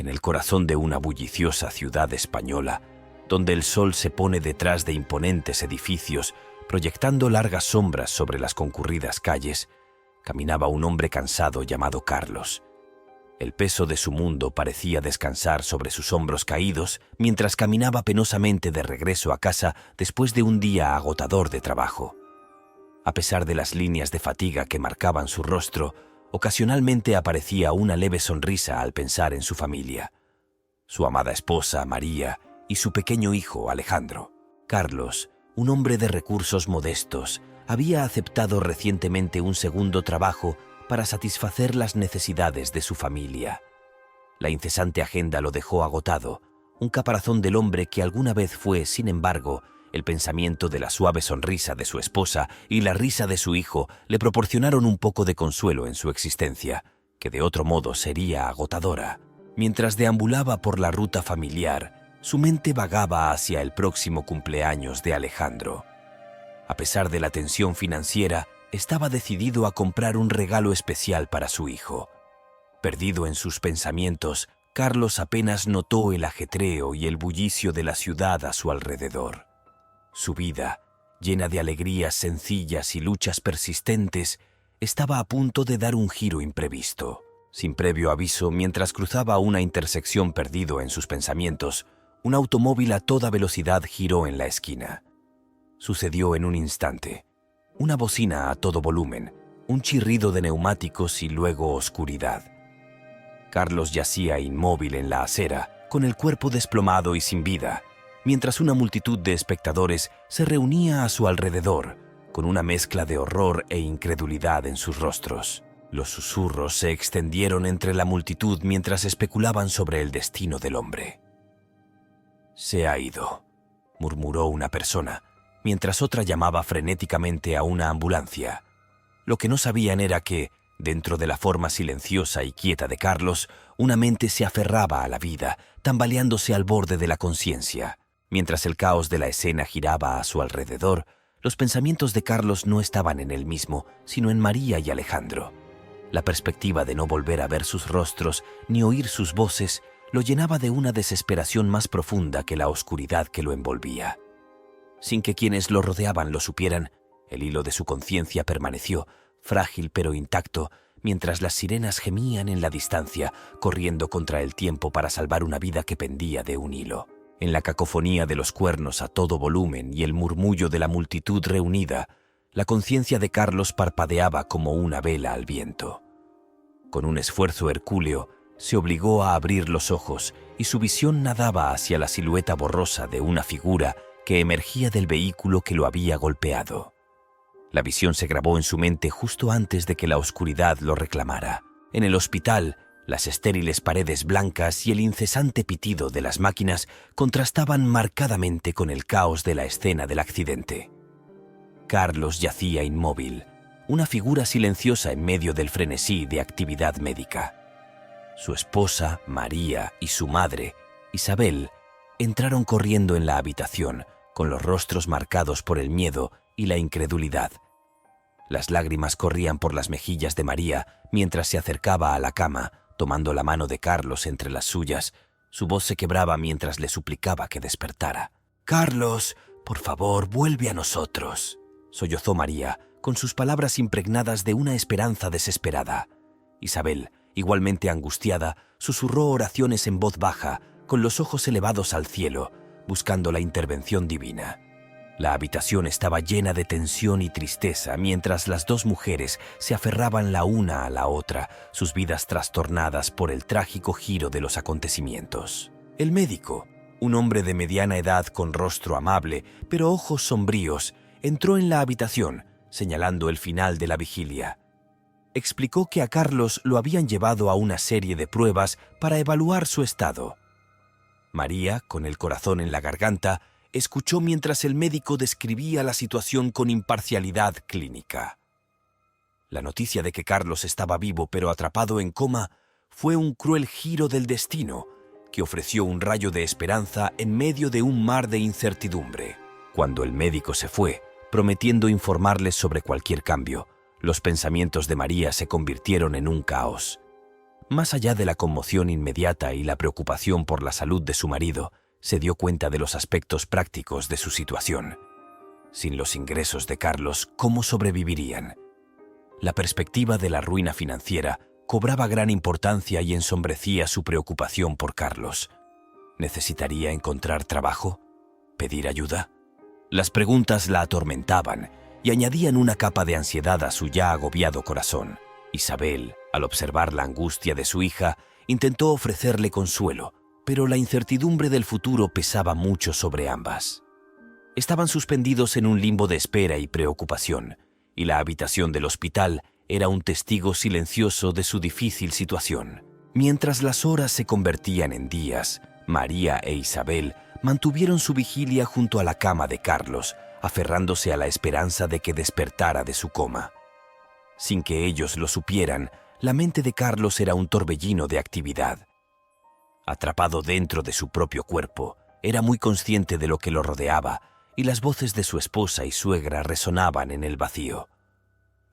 el corazón de una bulliciosa ciudad española, donde el sol se pone detrás de imponentes edificios, proyectando largas sombras sobre las concurridas calles, caminaba un hombre cansado llamado Carlos. El peso de su mundo parecía descansar sobre sus hombros caídos mientras caminaba penosamente de regreso a casa después de un día agotador de trabajo. A pesar de las líneas de fatiga que marcaban su rostro, ocasionalmente aparecía una leve sonrisa al pensar en su familia. Su amada esposa, María, y su pequeño hijo, Alejandro. Carlos, un hombre de recursos modestos, había aceptado recientemente un segundo trabajo para satisfacer las necesidades de su familia. La incesante agenda lo dejó agotado, un caparazón del hombre que alguna vez fue, sin embargo, el pensamiento de la suave sonrisa de su esposa y la risa de su hijo le proporcionaron un poco de consuelo en su existencia, que de otro modo sería agotadora. Mientras deambulaba por la ruta familiar, su mente vagaba hacia el próximo cumpleaños de Alejandro. A pesar de la tensión financiera, estaba decidido a comprar un regalo especial para su hijo. Perdido en sus pensamientos, Carlos apenas notó el ajetreo y el bullicio de la ciudad a su alrededor. Su vida, llena de alegrías sencillas y luchas persistentes, estaba a punto de dar un giro imprevisto. Sin previo aviso, mientras cruzaba una intersección perdido en sus pensamientos, un automóvil a toda velocidad giró en la esquina. Sucedió en un instante. Una bocina a todo volumen, un chirrido de neumáticos y luego oscuridad. Carlos yacía inmóvil en la acera, con el cuerpo desplomado y sin vida, mientras una multitud de espectadores se reunía a su alrededor, con una mezcla de horror e incredulidad en sus rostros. Los susurros se extendieron entre la multitud mientras especulaban sobre el destino del hombre. «Se ha ido», murmuró una persona, mientras otra llamaba frenéticamente a una ambulancia. Lo que no sabían era que, dentro de la forma silenciosa y quieta de Carlos, una mente se aferraba a la vida, tambaleándose al borde de la conciencia. Mientras el caos de la escena giraba a su alrededor, los pensamientos de Carlos no estaban en él mismo, sino en María y Alejandro. La perspectiva de no volver a ver sus rostros ni oír sus voces lo llenaba de una desesperación más profunda que la oscuridad que lo envolvía. Sin que quienes lo rodeaban lo supieran, el hilo de su conciencia permaneció, frágil pero intacto, mientras las sirenas gemían en la distancia, corriendo contra el tiempo para salvar una vida que pendía de un hilo. En la cacofonía de los cuernos a todo volumen y el murmullo de la multitud reunida, la conciencia de Carlos parpadeaba como una vela al viento. Con un esfuerzo hercúleo, se obligó a abrir los ojos y su visión nadaba hacia la silueta borrosa de una figura que emergía del vehículo que lo había golpeado. La visión se grabó en su mente justo antes de que la oscuridad lo reclamara. En el hospital, las estériles paredes blancas y el incesante pitido de las máquinas contrastaban marcadamente con el caos de la escena del accidente. Carlos yacía inmóvil, una figura silenciosa en medio del frenesí de actividad médica. Su esposa, María, y su madre, Isabel, entraron corriendo en la habitación, con los rostros marcados por el miedo y la incredulidad. Las lágrimas corrían por las mejillas de María mientras se acercaba a la cama, tomando la mano de Carlos entre las suyas. Su voz se quebraba mientras le suplicaba que despertara. «Carlos, por favor, vuelve a nosotros», sollozó María, con sus palabras impregnadas de una esperanza desesperada. Isabel, igualmente angustiada, susurró oraciones en voz baja, con los ojos elevados al cielo, buscando la intervención divina. La habitación estaba llena de tensión y tristeza mientras las dos mujeres se aferraban la una a la otra, sus vidas trastornadas por el trágico giro de los acontecimientos. El médico, un hombre de mediana edad con rostro amable, pero ojos sombríos, entró en la habitación, señalando el final de la vigilia. Explicó que a Carlos lo habían llevado a una serie de pruebas para evaluar su estado. María, con el corazón en la garganta, escuchó mientras el médico describía la situación con imparcialidad clínica. La noticia de que Carlos estaba vivo pero atrapado en coma fue un cruel giro del destino que ofreció un rayo de esperanza en medio de un mar de incertidumbre. Cuando el médico se fue, prometiendo informarles sobre cualquier cambio, los pensamientos de María se convirtieron en un caos. Más allá de la conmoción inmediata y la preocupación por la salud de su marido, se dio cuenta de los aspectos prácticos de su situación. Sin los ingresos de Carlos, ¿cómo sobrevivirían? La perspectiva de la ruina financiera cobraba gran importancia y ensombrecía su preocupación por Carlos. ¿Necesitaría encontrar trabajo? ¿Pedir ayuda? Las preguntas la atormentaban y añadían una capa de ansiedad a su ya agobiado corazón. Isabel, al observar la angustia de su hija, intentó ofrecerle consuelo, pero la incertidumbre del futuro pesaba mucho sobre ambas. Estaban suspendidos en un limbo de espera y preocupación, y la habitación del hospital era un testigo silencioso de su difícil situación. Mientras las horas se convertían en días, María e Isabel mantuvieron su vigilia junto a la cama de Carlos, aferrándose a la esperanza de que despertara de su coma. Sin que ellos lo supieran, la mente de Carlos era un torbellino de actividad. Atrapado dentro de su propio cuerpo, era muy consciente de lo que lo rodeaba, y las voces de su esposa y suegra resonaban en el vacío.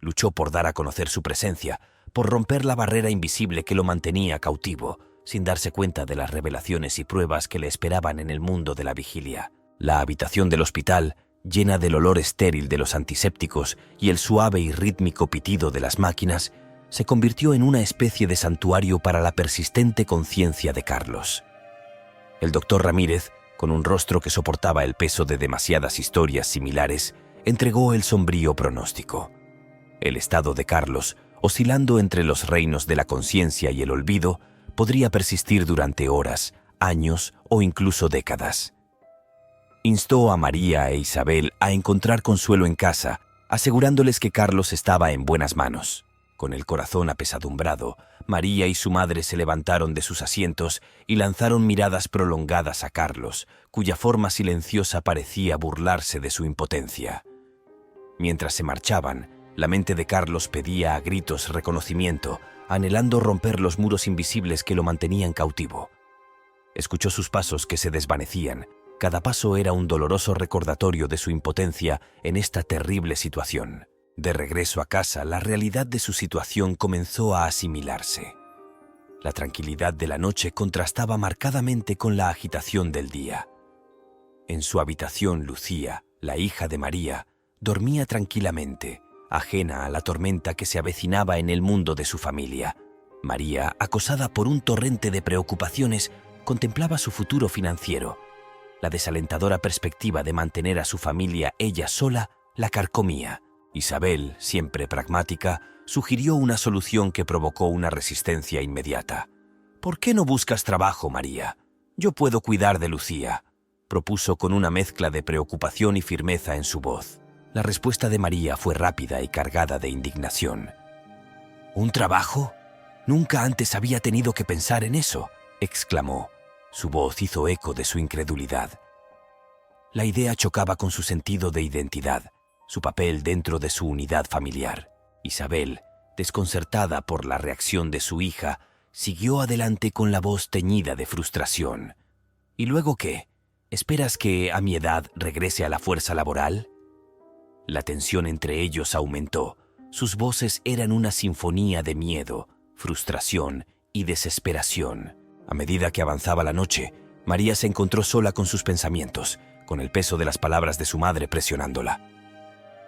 Luchó por dar a conocer su presencia, por romper la barrera invisible que lo mantenía cautivo, sin darse cuenta de las revelaciones y pruebas que le esperaban en el mundo de la vigilia. La habitación del hospital, llena del olor estéril de los antisépticos y el suave y rítmico pitido de las máquinas, se convirtió en una especie de santuario para la persistente conciencia de Carlos. El doctor Ramírez, con un rostro que soportaba el peso de demasiadas historias similares, entregó el sombrío pronóstico. El estado de Carlos, oscilando entre los reinos de la conciencia y el olvido, podría persistir durante horas, años o incluso décadas. Instó a María e Isabel a encontrar consuelo en casa, asegurándoles que Carlos estaba en buenas manos. Con el corazón apesadumbrado, María y su madre se levantaron de sus asientos y lanzaron miradas prolongadas a Carlos, cuya forma silenciosa parecía burlarse de su impotencia. Mientras se marchaban, la mente de Carlos pedía a gritos reconocimiento, anhelando romper los muros invisibles que lo mantenían cautivo. Escuchó sus pasos que se desvanecían. Cada paso era un doloroso recordatorio de su impotencia en esta terrible situación. De regreso a casa, la realidad de su situación comenzó a asimilarse. La tranquilidad de la noche contrastaba marcadamente con la agitación del día. En su habitación, Lucía, la hija de María, dormía tranquilamente, ajena a la tormenta que se avecinaba en el mundo de su familia. María, acosada por un torrente de preocupaciones, contemplaba su futuro financiero. La desalentadora perspectiva de mantener a su familia ella sola la carcomía. Isabel, siempre pragmática, sugirió una solución que provocó una resistencia inmediata. «¿Por qué no buscas trabajo, María? Yo puedo cuidar de Lucía», propuso con una mezcla de preocupación y firmeza en su voz. La respuesta de María fue rápida y cargada de indignación. «¿Un trabajo? Nunca antes había tenido que pensar en eso», exclamó. Su voz hizo eco de su incredulidad. La idea chocaba con su sentido de identidad, su papel dentro de su unidad familiar. Isabel, desconcertada por la reacción de su hija, siguió adelante con la voz teñida de frustración. «¿Y luego qué? ¿Esperas que, a mi edad, regrese a la fuerza laboral?» La tensión entre ellos aumentó. Sus voces eran una sinfonía de miedo, frustración y desesperación. A medida que avanzaba la noche, María se encontró sola con sus pensamientos, con el peso de las palabras de su madre presionándola.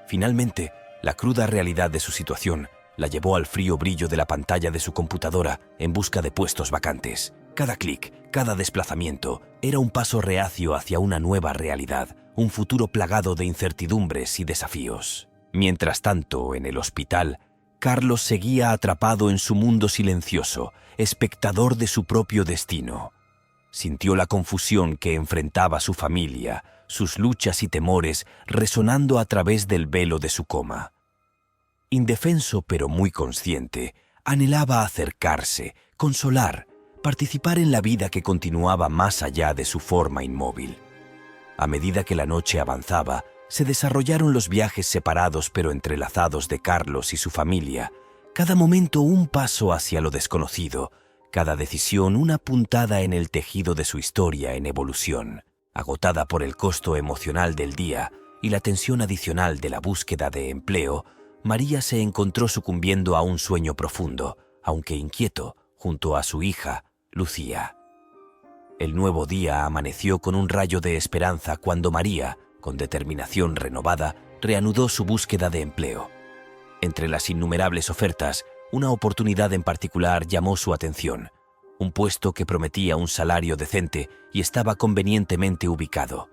Finalmente, la cruda realidad de su situación la llevó al frío brillo de la pantalla de su computadora en busca de puestos vacantes. Cada clic, cada desplazamiento, era un paso reacio hacia una nueva realidad, un futuro plagado de incertidumbres y desafíos. Mientras tanto, en el hospital, Carlos seguía atrapado en su mundo silencioso, espectador de su propio destino. Sintió la confusión que enfrentaba su familia, sus luchas y temores resonando a través del velo de su coma. Indefenso pero muy consciente, anhelaba acercarse, consolar, participar en la vida que continuaba más allá de su forma inmóvil. A medida que la noche avanzaba, se desarrollaron los viajes separados pero entrelazados de Carlos y su familia, cada momento un paso hacia lo desconocido, cada decisión una puntada en el tejido de su historia en evolución. Agotada por el costo emocional del día y la tensión adicional de la búsqueda de empleo, María se encontró sucumbiendo a un sueño profundo, aunque inquieto, junto a su hija, Lucía. El nuevo día amaneció con un rayo de esperanza cuando María, con determinación renovada, reanudó su búsqueda de empleo. Entre las innumerables ofertas, una oportunidad en particular llamó su atención, un puesto que prometía un salario decente y estaba convenientemente ubicado.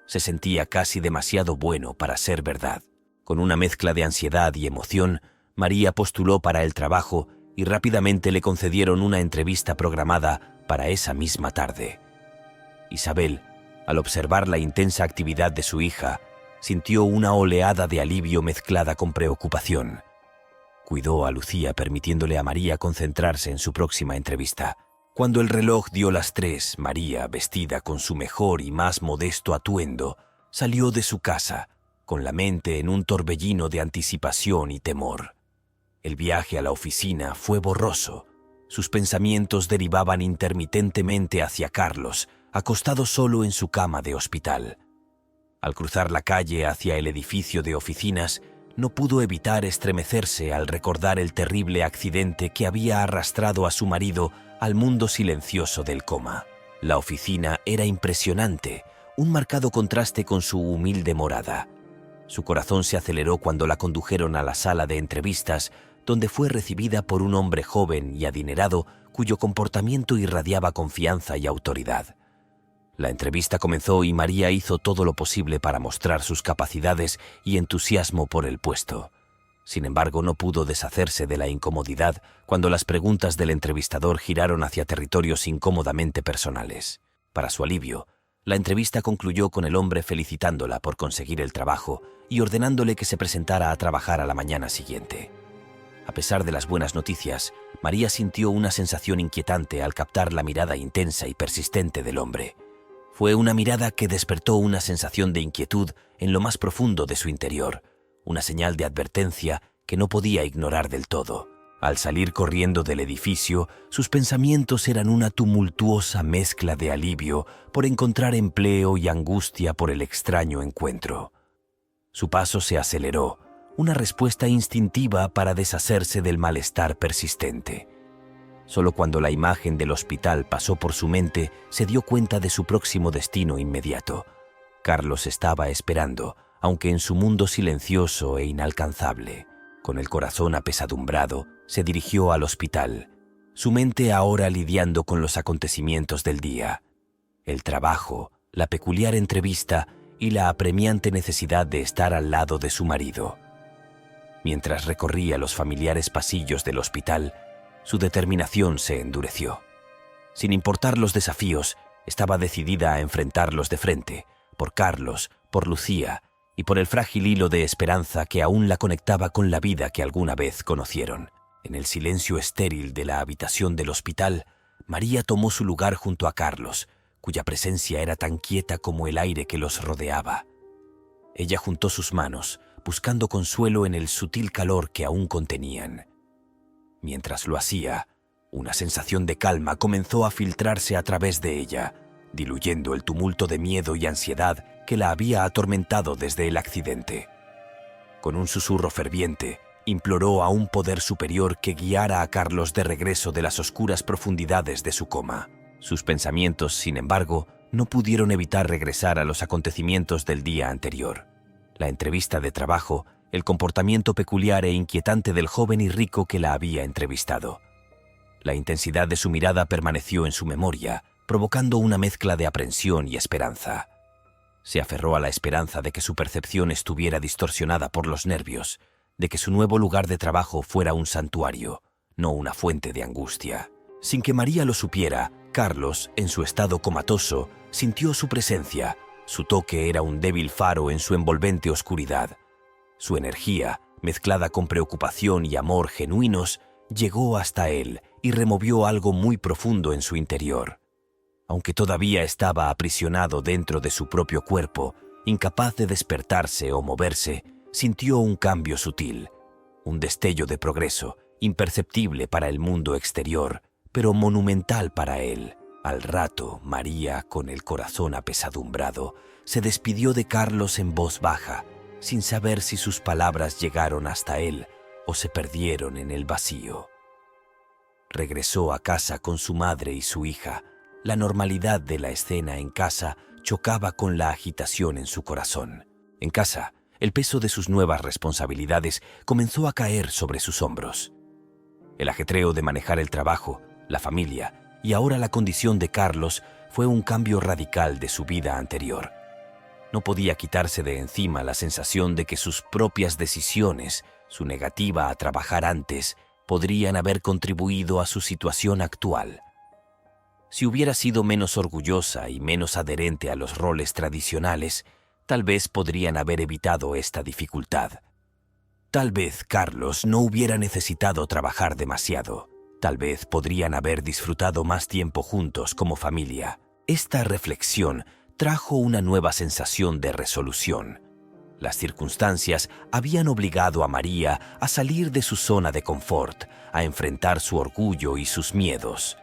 Se sentía casi demasiado bueno para ser verdad. Con una mezcla de ansiedad y emoción, María postuló para el trabajo y rápidamente le concedieron una entrevista programada para esa misma tarde. Isabel, al observar la intensa actividad de su hija, sintió una oleada de alivio mezclada con preocupación. Cuidó a Lucía permitiéndole a María concentrarse en su próxima entrevista. Cuando el reloj dio las 3, María, vestida con su mejor y más modesto atuendo, salió de su casa, con la mente en un torbellino de anticipación y temor. El viaje a la oficina fue borroso. Sus pensamientos derivaban intermitentemente hacia Carlos, acostado solo en su cama de hospital. Al cruzar la calle hacia el edificio de oficinas, no pudo evitar estremecerse al recordar el terrible accidente que había arrastrado a su marido al mundo silencioso del coma. La oficina era impresionante, un marcado contraste con su humilde morada. Su corazón se aceleró cuando la condujeron a la sala de entrevistas, donde fue recibida por un hombre joven y adinerado cuyo comportamiento irradiaba confianza y autoridad. La entrevista comenzó y María hizo todo lo posible para mostrar sus capacidades y entusiasmo por el puesto. Sin embargo, no pudo deshacerse de la incomodidad cuando las preguntas del entrevistador giraron hacia territorios incómodamente personales. Para su alivio, la entrevista concluyó con el hombre felicitándola por conseguir el trabajo y ordenándole que se presentara a trabajar a la mañana siguiente. A pesar de las buenas noticias, María sintió una sensación inquietante al captar la mirada intensa y persistente del hombre. Fue una mirada que despertó una sensación de inquietud en lo más profundo de su interior, una señal de advertencia que no podía ignorar del todo. Al salir corriendo del edificio, sus pensamientos eran una tumultuosa mezcla de alivio por encontrar empleo y angustia por el extraño encuentro. Su paso se aceleró, una respuesta instintiva para deshacerse del malestar persistente. Solo cuando la imagen del hospital pasó por su mente, se dio cuenta de su próximo destino inmediato. Carlos estaba esperando, aunque en su mundo silencioso e inalcanzable. Con el corazón apesadumbrado, se dirigió al hospital, su mente ahora lidiando con los acontecimientos del día. El trabajo, la peculiar entrevista y la apremiante necesidad de estar al lado de su marido. Mientras recorría los familiares pasillos del hospital, su determinación se endureció. Sin importar los desafíos, estaba decidida a enfrentarlos de frente, por Carlos, por Lucía y por el frágil hilo de esperanza que aún la conectaba con la vida que alguna vez conocieron. En el silencio estéril de la habitación del hospital, María tomó su lugar junto a Carlos, cuya presencia era tan quieta como el aire que los rodeaba. Ella juntó sus manos, buscando consuelo en el sutil calor que aún contenían. Mientras lo hacía, una sensación de calma comenzó a filtrarse a través de ella, diluyendo el tumulto de miedo y ansiedad que la había atormentado desde el accidente. Con un susurro ferviente, imploró a un poder superior que guiara a Carlos de regreso de las oscuras profundidades de su coma. Sus pensamientos, sin embargo, no pudieron evitar regresar a los acontecimientos del día anterior. La entrevista de trabajo, el comportamiento peculiar e inquietante del joven y rico que la había entrevistado. La intensidad de su mirada permaneció en su memoria, provocando una mezcla de aprensión y esperanza. Se aferró a la esperanza de que su percepción estuviera distorsionada por los nervios, de que su nuevo lugar de trabajo fuera un santuario, no una fuente de angustia. Sin que María lo supiera, Carlos, en su estado comatoso, sintió su presencia. Su toque era un débil faro en su envolvente oscuridad. Su energía, mezclada con preocupación y amor genuinos, llegó hasta él y removió algo muy profundo en su interior. Aunque todavía estaba aprisionado dentro de su propio cuerpo, incapaz de despertarse o moverse, sintió un cambio sutil, un destello de progreso, imperceptible para el mundo exterior, pero monumental para él. Al rato, María, con el corazón apesadumbrado, se despidió de Carlos en voz baja, sin saber si sus palabras llegaron hasta él o se perdieron en el vacío. Regresó a casa con su madre y su hija. La normalidad de la escena en casa chocaba con la agitación en su corazón. En casa, el peso de sus nuevas responsabilidades comenzó a caer sobre sus hombros. El ajetreo de manejar el trabajo, la familia y ahora la condición de Carlos fue un cambio radical de su vida anterior. No podía quitarse de encima la sensación de que sus propias decisiones, su negativa a trabajar antes, podrían haber contribuido a su situación actual. Si hubiera sido menos orgullosa y menos adherente a los roles tradicionales, tal vez podrían haber evitado esta dificultad. Tal vez Carlos no hubiera necesitado trabajar demasiado. Tal vez podrían haber disfrutado más tiempo juntos como familia. Esta reflexión trajo una nueva sensación de resolución. Las circunstancias habían obligado a María a salir de su zona de confort, a enfrentar su orgullo y sus miedos.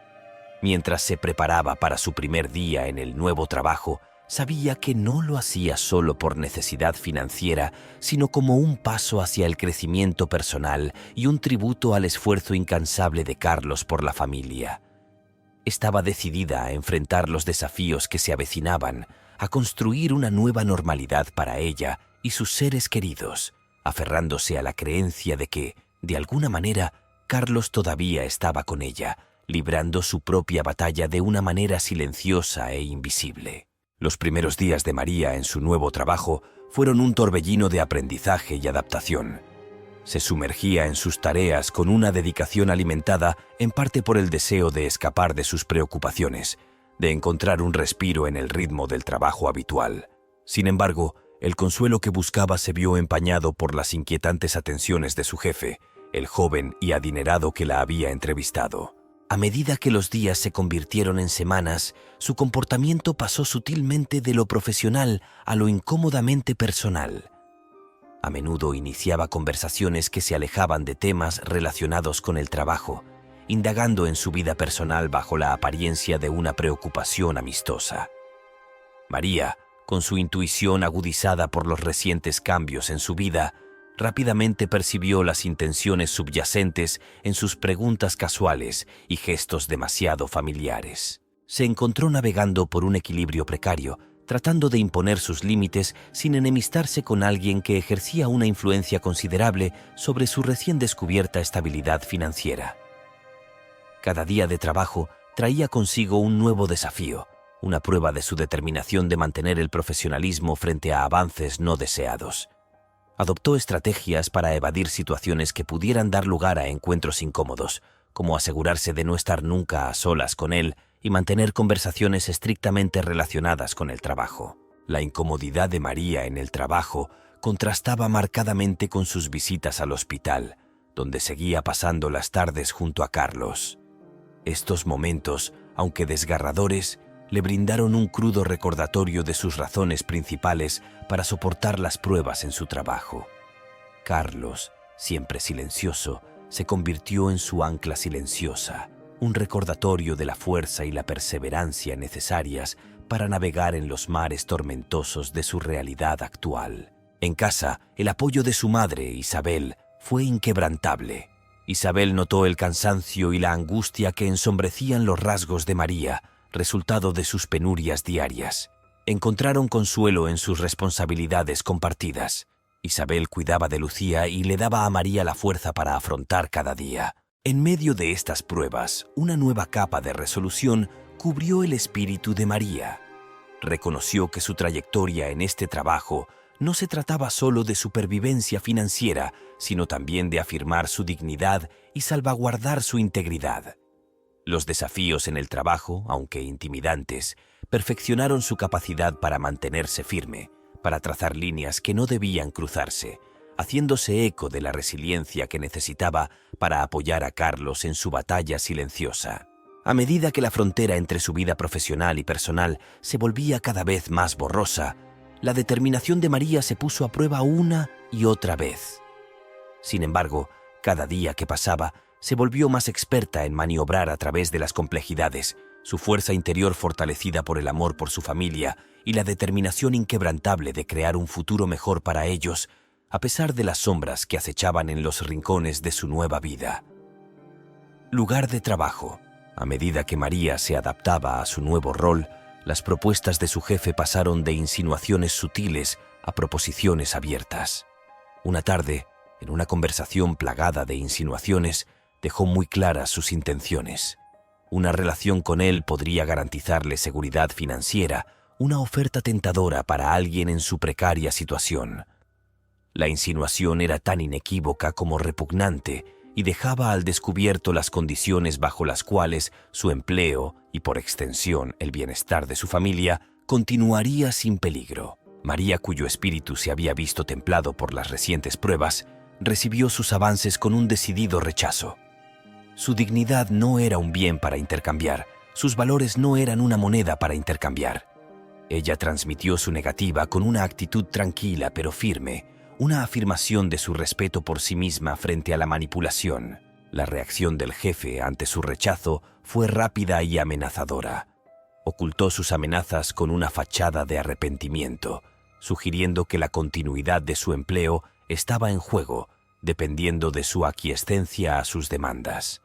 Mientras se preparaba para su primer día en el nuevo trabajo, sabía que no lo hacía solo por necesidad financiera, sino como un paso hacia el crecimiento personal y un tributo al esfuerzo incansable de Carlos por la familia. Estaba decidida a enfrentar los desafíos que se avecinaban, a construir una nueva normalidad para ella y sus seres queridos, aferrándose a la creencia de que, de alguna manera, Carlos todavía estaba con ella, librando su propia batalla de una manera silenciosa e invisible. Los primeros días de María en su nuevo trabajo fueron un torbellino de aprendizaje y adaptación. Se sumergía en sus tareas con una dedicación alimentada en parte por el deseo de escapar de sus preocupaciones, de encontrar un respiro en el ritmo del trabajo habitual. Sin embargo, el consuelo que buscaba se vio empañado por las inquietantes atenciones de su jefe, el joven y adinerado que la había entrevistado. A medida que los días se convirtieron en semanas, su comportamiento pasó sutilmente de lo profesional a lo incómodamente personal. A menudo iniciaba conversaciones que se alejaban de temas relacionados con el trabajo, indagando en su vida personal bajo la apariencia de una preocupación amistosa. María, con su intuición agudizada por los recientes cambios en su vida, rápidamente percibió las intenciones subyacentes en sus preguntas casuales y gestos demasiado familiares. Se encontró navegando por un equilibrio precario, tratando de imponer sus límites sin enemistarse con alguien que ejercía una influencia considerable sobre su recién descubierta estabilidad financiera. Cada día de trabajo traía consigo un nuevo desafío, una prueba de su determinación de mantener el profesionalismo frente a avances no deseados. Adoptó estrategias para evadir situaciones que pudieran dar lugar a encuentros incómodos, como asegurarse de no estar nunca a solas con él y mantener conversaciones estrictamente relacionadas con el trabajo. La incomodidad de María en el trabajo contrastaba marcadamente con sus visitas al hospital, donde seguía pasando las tardes junto a Carlos. Estos momentos, aunque desgarradores, le brindaron un crudo recordatorio de sus razones principales para soportar las pruebas en su trabajo. Carlos, siempre silencioso, se convirtió en su ancla silenciosa, un recordatorio de la fuerza y la perseverancia necesarias para navegar en los mares tormentosos de su realidad actual. En casa, el apoyo de su madre, Isabel, fue inquebrantable. Isabel notó el cansancio y la angustia que ensombrecían los rasgos de María, resultado de sus penurias diarias. Encontraron consuelo en sus responsabilidades compartidas. Isabel cuidaba de Lucía y le daba a María la fuerza para afrontar cada día. En medio de estas pruebas, una nueva capa de resolución cubrió el espíritu de María. Reconoció que su trayectoria en este trabajo no se trataba solo de supervivencia financiera, sino también de afirmar su dignidad y salvaguardar su integridad. Los desafíos en el trabajo, aunque intimidantes, perfeccionaron su capacidad para mantenerse firme, para trazar líneas que no debían cruzarse, haciéndose eco de la resiliencia que necesitaba para apoyar a Carlos en su batalla silenciosa. A medida que la frontera entre su vida profesional y personal se volvía cada vez más borrosa, la determinación de María se puso a prueba una y otra vez. Sin embargo, cada día que pasaba, se volvió más experta en maniobrar a través de las complejidades, su fuerza interior fortalecida por el amor por su familia y la determinación inquebrantable de crear un futuro mejor para ellos, a pesar de las sombras que acechaban en los rincones de su nueva vida. Lugar de trabajo. A medida que María se adaptaba a su nuevo rol, las propuestas de su jefe pasaron de insinuaciones sutiles a proposiciones abiertas. Una tarde, en una conversación plagada de insinuaciones, dejó muy claras sus intenciones. Una relación con él podría garantizarle seguridad financiera, una oferta tentadora para alguien en su precaria situación. La insinuación era tan inequívoca como repugnante y dejaba al descubierto las condiciones bajo las cuales su empleo y, por extensión, el bienestar de su familia continuaría sin peligro. María, cuyo espíritu se había visto templado por las recientes pruebas, recibió sus avances con un decidido rechazo. Su dignidad no era un bien para intercambiar, sus valores no eran una moneda para intercambiar. Ella transmitió su negativa con una actitud tranquila pero firme, una afirmación de su respeto por sí misma frente a la manipulación. La reacción del jefe ante su rechazo fue rápida y amenazadora. Ocultó sus amenazas con una fachada de arrepentimiento, sugiriendo que la continuidad de su empleo estaba en juego, dependiendo de su aquiescencia a sus demandas.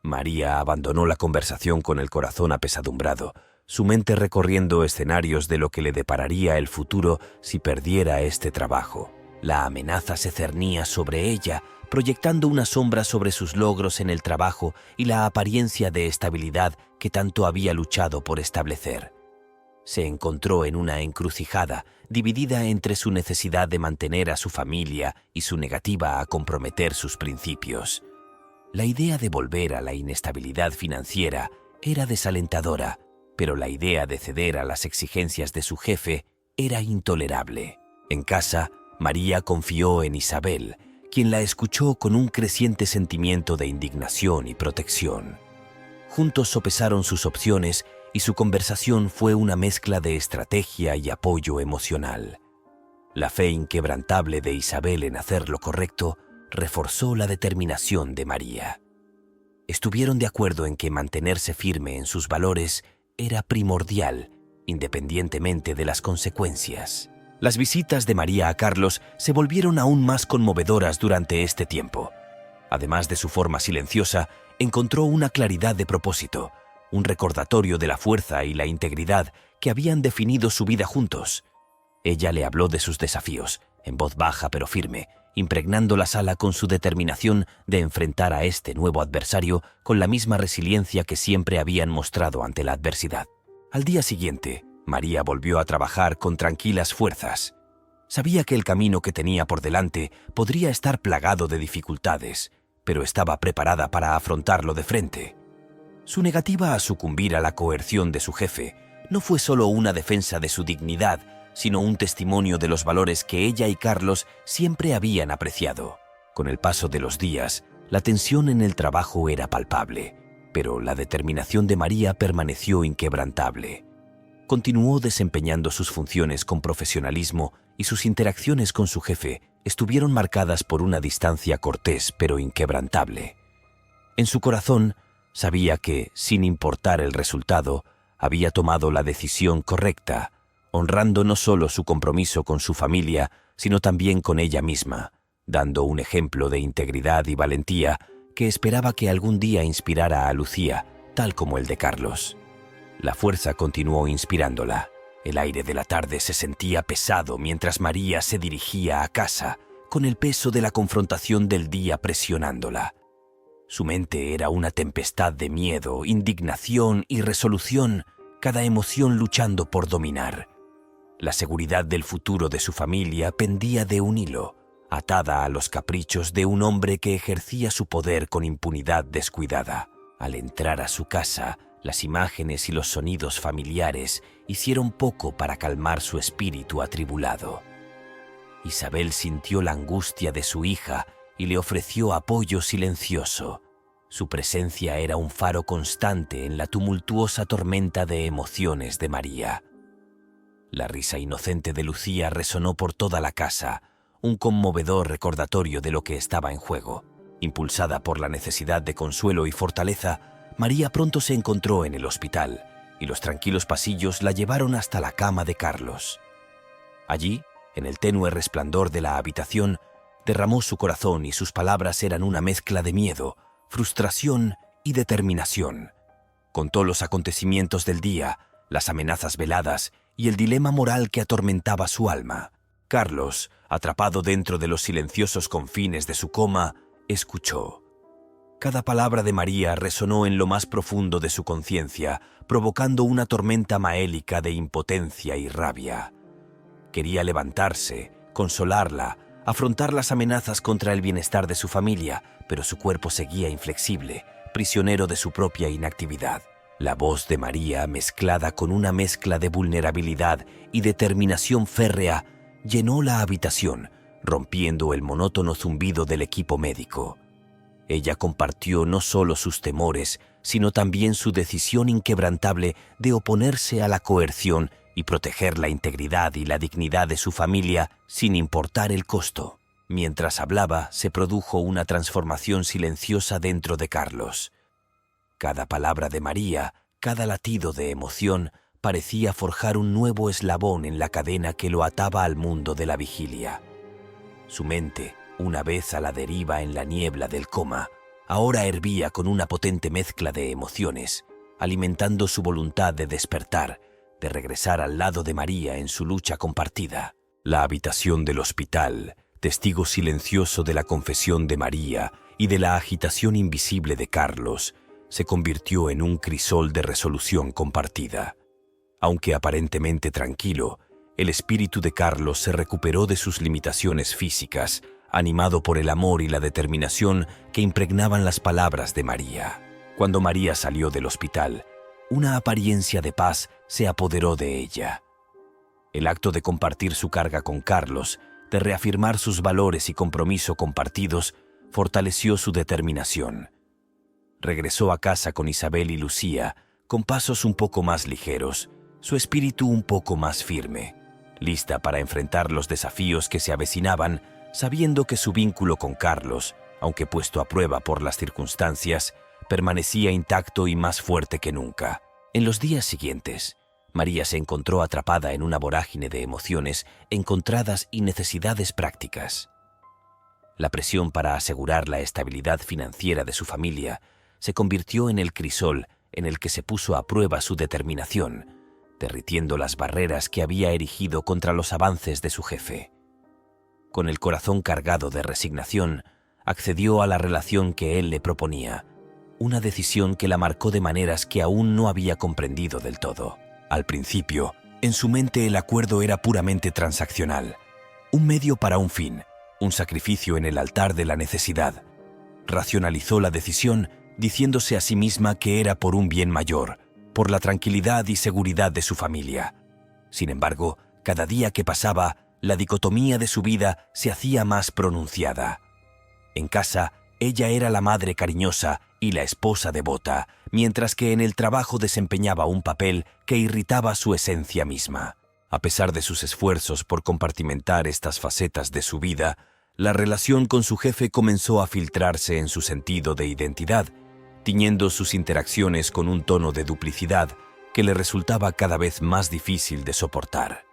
María abandonó la conversación con el corazón apesadumbrado, su mente recorriendo escenarios de lo que le depararía el futuro si perdiera este trabajo. La amenaza se cernía sobre ella, proyectando una sombra sobre sus logros en el trabajo y la apariencia de estabilidad que tanto había luchado por establecer. Se encontró en una encrucijada, dividida entre su necesidad de mantener a su familia y su negativa a comprometer sus principios. La idea de volver a la inestabilidad financiera era desalentadora, pero la idea de ceder a las exigencias de su jefe era intolerable. En casa, María confió en Isabel, quien la escuchó con un creciente sentimiento de indignación y protección. Juntos sopesaron sus opciones y su conversación fue una mezcla de estrategia y apoyo emocional. La fe inquebrantable de Isabel en hacer lo correcto reforzó la determinación de María. Estuvieron de acuerdo en que mantenerse firme en sus valores era primordial, independientemente de las consecuencias. Las visitas de María a Carlos se volvieron aún más conmovedoras durante este tiempo. Además de su forma silenciosa, encontró una claridad de propósito, un recordatorio de la fuerza y la integridad que habían definido su vida juntos. Ella le habló de sus desafíos, en voz baja pero firme, impregnando la sala con su determinación de enfrentar a este nuevo adversario con la misma resiliencia que siempre habían mostrado ante la adversidad. Al día siguiente, María volvió a trabajar con tranquilas fuerzas. Sabía que el camino que tenía por delante podría estar plagado de dificultades, pero estaba preparada para afrontarlo de frente. Su negativa a sucumbir a la coerción de su jefe no fue solo una defensa de su dignidad, sino un testimonio de los valores que ella y Carlos siempre habían apreciado. Con el paso de los días, la tensión en el trabajo era palpable, pero la determinación de María permaneció inquebrantable. Continuó desempeñando sus funciones con profesionalismo y sus interacciones con su jefe estuvieron marcadas por una distancia cortés pero inquebrantable. En su corazón, sabía que, sin importar el resultado, había tomado la decisión correcta, honrando no solo su compromiso con su familia, sino también con ella misma, dando un ejemplo de integridad y valentía que esperaba que algún día inspirara a Lucía, tal como el de Carlos. La fuerza continuó inspirándola. El aire de la tarde se sentía pesado mientras María se dirigía a casa, con el peso de la confrontación del día presionándola. Su mente era una tempestad de miedo, indignación y resolución, cada emoción luchando por dominar. La seguridad del futuro de su familia pendía de un hilo, atada a los caprichos de un hombre que ejercía su poder con impunidad descuidada. Al entrar a su casa, las imágenes y los sonidos familiares hicieron poco para calmar su espíritu atribulado. Isabel sintió la angustia de su hija y le ofreció apoyo silencioso. Su presencia era un faro constante en la tumultuosa tormenta de emociones de María. La risa inocente de Lucía resonó por toda la casa, un conmovedor recordatorio de lo que estaba en juego. Impulsada por la necesidad de consuelo y fortaleza, María pronto se encontró en el hospital y los tranquilos pasillos la llevaron hasta la cama de Carlos. Allí, en el tenue resplandor de la habitación, derramó su corazón y sus palabras eran una mezcla de miedo, frustración y determinación. Contó los acontecimientos del día, las amenazas veladas y el dilema moral que atormentaba su alma. Carlos, atrapado dentro de los silenciosos confines de su coma, escuchó. Cada palabra de María resonó en lo más profundo de su conciencia, provocando una tormenta maélica de impotencia y rabia. Quería levantarse, consolarla, afrontar las amenazas contra el bienestar de su familia, pero su cuerpo seguía inflexible, prisionero de su propia inactividad. La voz de María, mezclada con una mezcla de vulnerabilidad y determinación férrea, llenó la habitación, rompiendo el monótono zumbido del equipo médico. Ella compartió no solo sus temores, sino también su decisión inquebrantable de oponerse a la coerción y proteger la integridad y la dignidad de su familia sin importar el costo. Mientras hablaba, se produjo una transformación silenciosa dentro de Carlos. Cada palabra de María, cada latido de emoción, parecía forjar un nuevo eslabón en la cadena que lo ataba al mundo de la vigilia. Su mente, una vez a la deriva en la niebla del coma, ahora hervía con una potente mezcla de emociones, alimentando su voluntad de despertar, de regresar al lado de María en su lucha compartida. La habitación del hospital, testigo silencioso de la confesión de María y de la agitación invisible de Carlos, se convirtió en un crisol de resolución compartida. Aunque aparentemente tranquilo, el espíritu de Carlos se recuperó de sus limitaciones físicas, animado por el amor y la determinación que impregnaban las palabras de María. Cuando María salió del hospital, una apariencia de paz se apoderó de ella. El acto de compartir su carga con Carlos, de reafirmar sus valores y compromiso compartidos, fortaleció su determinación. Regresó a casa con Isabel y Lucía, con pasos un poco más ligeros, su espíritu un poco más firme, lista para enfrentar los desafíos que se avecinaban, sabiendo que su vínculo con Carlos, aunque puesto a prueba por las circunstancias, permanecía intacto y más fuerte que nunca. En los días siguientes, María se encontró atrapada en una vorágine de emociones encontradas y necesidades prácticas. La presión para asegurar la estabilidad financiera de su familia se convirtió en el crisol en el que se puso a prueba su determinación, derritiendo las barreras que había erigido contra los avances de su jefe. Con el corazón cargado de resignación, accedió a la relación que él le proponía, una decisión que la marcó de maneras que aún no había comprendido del todo. Al principio, en su mente el acuerdo era puramente transaccional, un medio para un fin, un sacrificio en el altar de la necesidad. Racionalizó la decisión, diciéndose a sí misma que era por un bien mayor, por la tranquilidad y seguridad de su familia. Sin embargo, cada día que pasaba, la dicotomía de su vida se hacía más pronunciada. En casa, ella era la madre cariñosa y la esposa devota, mientras que en el trabajo desempeñaba un papel que irritaba su esencia misma. A pesar de sus esfuerzos por compartimentar estas facetas de su vida, la relación con su jefe comenzó a filtrarse en su sentido de identidad, tiñendo sus interacciones con un tono de duplicidad que le resultaba cada vez más difícil de soportar.